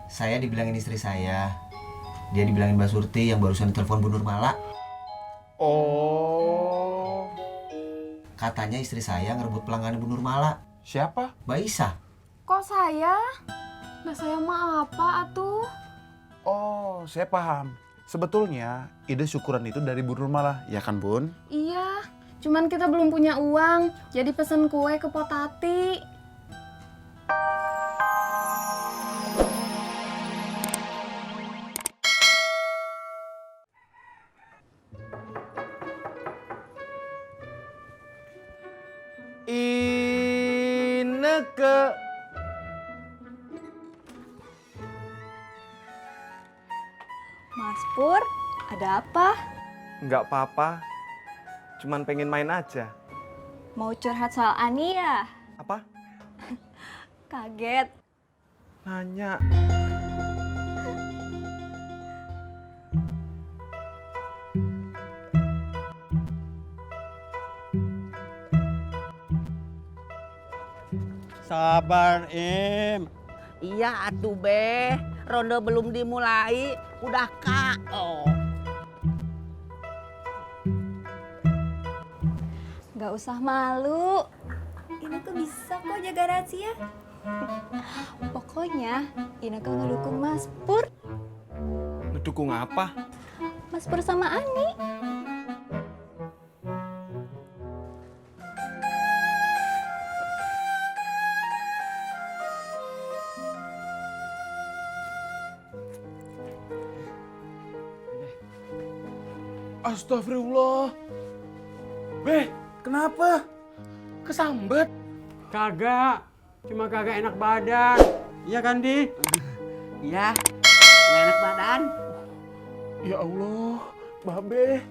Saya dibilangin istri saya. Dia dibilangin Mbak Surti yang barusan ditelepon Bu Nurmala. Oh. Katanya istri saya ngerebut pelanggan Bu Nurmala. Siapa? Mbak Isa. Kok saya? Nah saya mah apa atuh? Oh, saya paham. Sebetulnya ide syukuran itu dari Bu Nurmala, ya kan Bun? Iya, cuman kita belum punya uang, jadi pesen kue ke Potati. Ineke. Mas Pur, ada apa? Nggak apa-apa, cuman pengen main aja. Mau curhat soal Ani ya? Apa? Kaget. Nanya. Sabar, Im. Iya atuh be, ronde belum dimulai, udah KO. Gak usah malu. Ineke bisa kok jaga rahasia. Pokoknya Ineke ngedukung Mas Pur. Ngedukung apa? Mas Pur sama Ani. Astagfirullah. Beh, kenapa? Kesambet? Kagak, cuma kagak enak badan. Iya kan, Di? Iya, nggak enak badan. Ya Allah, Babe.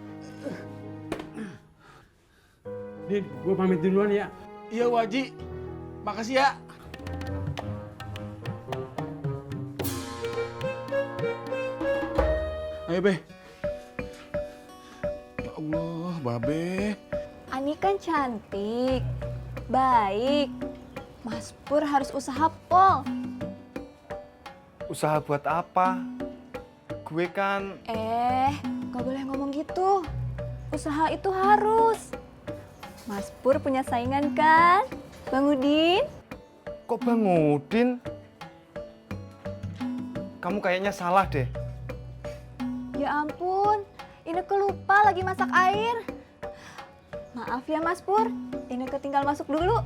Di, gue pamit duluan ya. Iya Waji, makasih ya. Ayo Beh. Ya Allah, Babe. Ani kan cantik, baik. Mas Pur harus usaha pol. Usaha buat apa? Gue kan Gak boleh ngomong gitu. Usaha itu harus. Mas Pur punya saingan kan? Bang Udin? kok Bang Udin? Kamu kayaknya salah deh. Ya ampun, Ineke lupa lagi masak air. Maaf ya Mas Pur, Ineke tinggal masuk dulu.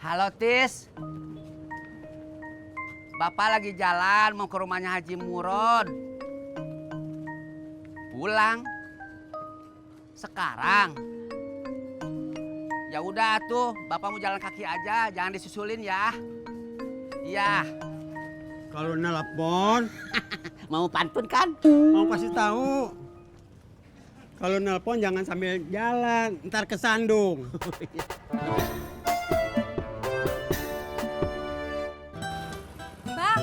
Halo Tis, Bapak lagi jalan mau ke rumahnya Haji Murod. Pulang sekarang. Ya udah tuh, Bapak mau jalan kaki aja, jangan disusulin ya. Iya. Kalau nelpon, Mau pantun kan? mau kasih tahu. Kalau nelpon jangan sambil jalan, ntar kesandung. Bang,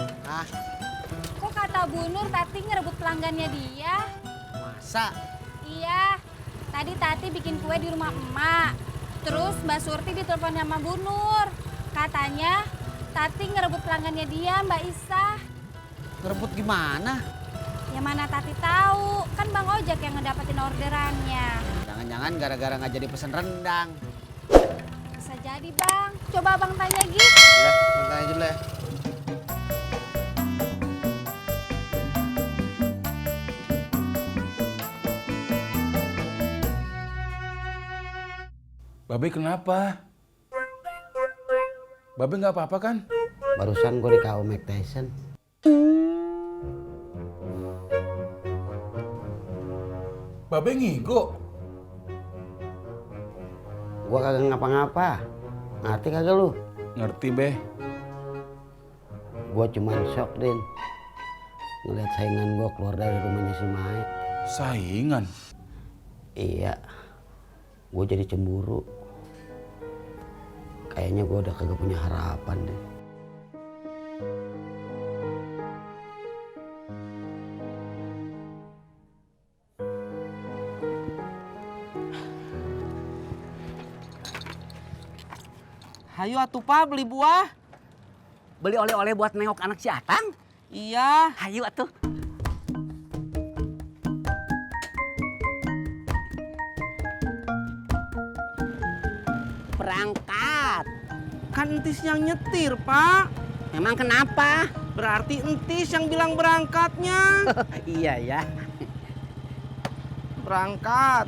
kok kata Bu Nur Tati ngerebut pelanggannya dia? Masa? Iya, tadi Tati bikin kue di rumah emak. Terus Mbak Surti ditelepon sama Bu Nur. Katanya Tati ngerebut pelanggannya dia, Mbak Isa. Ngerebut gimana? Ya mana Tati tahu, kan Bang Ojek yang ngedapetin orderannya. Jangan-jangan gara-gara nggak jadi pesen rendang. Bisa jadi Bang, coba Bang tanya Gi. Ya, tanya aja dulu ya. Babe kenapa? Babe nggak apa-apa kan? Barusan gue di KO Mike Tyson. Babe ngigo. Gua kagak ngapa-ngapa. Ngerti kagak lu? Ngerti, Beh. Gua cuman shock, Din. Ngeliat saingan gua keluar dari rumahnya si Mae. Saingan? Iya. Gua jadi cemburu. Kayaknya gua udah kagak punya harapan deh. Hayu atuh Pak beli buah. Beli oleh-oleh buat nengok anak si Atang? Iya. Hayu atuh. Berangkat. Kan entis yang nyetir, Pak. Memang kenapa? Berarti entis yang bilang berangkatnya. Iya ya. Berangkat.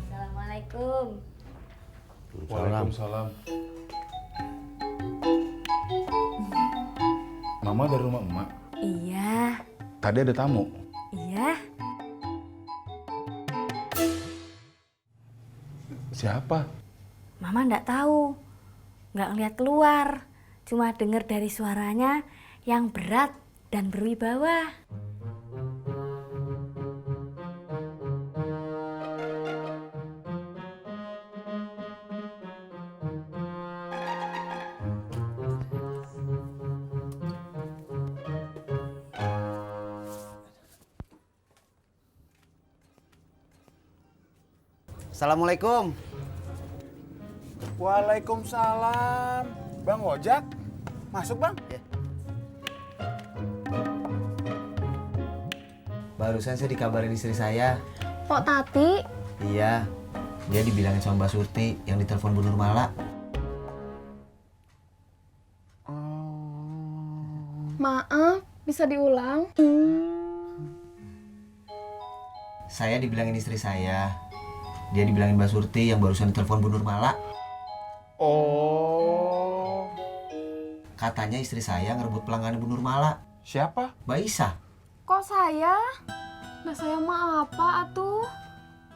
Assalamualaikum. Waalaikumsalam. Mama dari rumah emak. Iya, Tadi ada tamu. iya. Siapa? Mama ndak tahu, nggak ngeliat keluar. Cuma dengar dari suaranya yang berat dan berwibawa. Assalamualaikum. Waalaikumsalam. Bang Ojak, masuk Bang. Barusan saya dikabarin istri saya. Pok Tati, Iya, dia dibilangin sama Mbak Surti yang ditelepon Bu Nurmala. Maaf, bisa diulang? Saya dibilangin istri saya. Dia dibilangin Mbak Surti yang barusan ditelepon Bu Nurmala. Oh, Katanya istri saya ngerebut pelanggan Bu Nurmala. siapa? Mbak Isa. Kok saya? Nah saya mah apa atuh?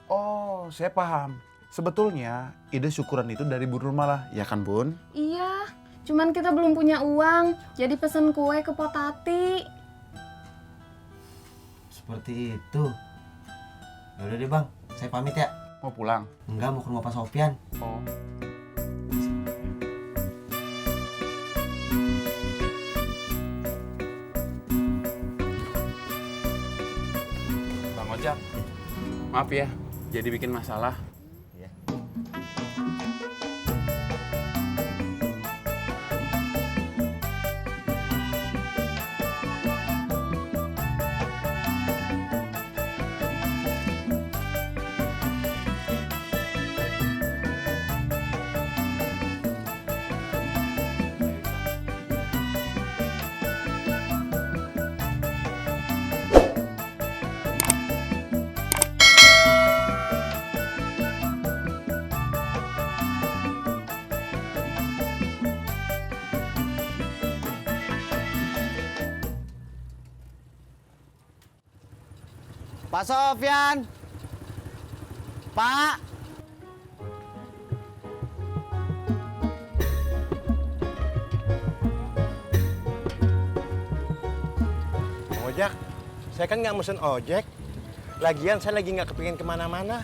Oh, saya paham. Sebetulnya ide syukuran itu dari Bu Nurmala, ya kan Bun? Iya, cuman kita belum punya uang, jadi pesen kue ke Pok Tati. Seperti itu. Ya udah deh Bang, saya pamit ya. Mau pulang? Enggak, mau ke rumah Pak Sofyan. Oh. Bang Ojak, maaf ya, jadi bikin masalah. Iya. Pak Sofyan. Pak. Bang Ojak, saya kan nggak mesen ojek. Lagian saya lagi nggak kepingin kemana-mana.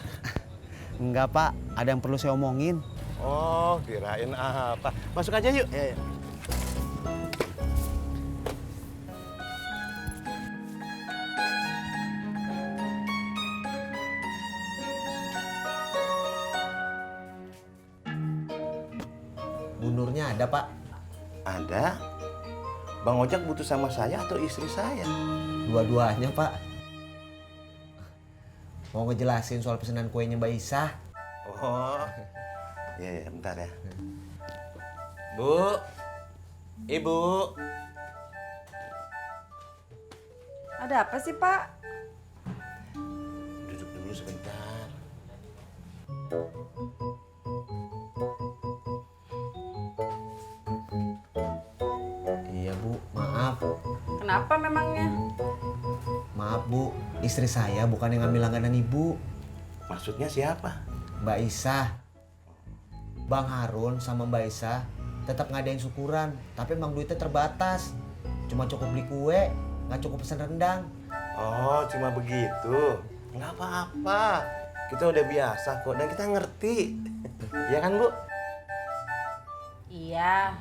Enggak, Pak. Ada yang perlu saya omongin. Oh, kirain apa. Masuk aja yuk. Ya, ya. Bu Nurnya ada Pak. Ada. Bang Ojak butuh sama saya atau istri saya? Dua-duanya Pak. Mau ngejelasin soal pesanan kuenya Mbak Isa. Oh, ya, ya, bentar ya. Bu, Ibu. Ada apa sih, Pak? Duduk dulu sebentar. Kenapa memangnya? Maaf Bu, istri saya bukan yang ngambil langganan Ibu. Maksudnya siapa? Mbak Isah. Bang Harun sama Mbak Isah tetap ngadain syukuran, tapi emang duitnya terbatas. Cuma cukup beli kue, nggak cukup pesen rendang. Oh, cuma begitu. Nggak apa-apa. Kita udah biasa kok dan kita ngerti. Iya kan, Bu? Iya.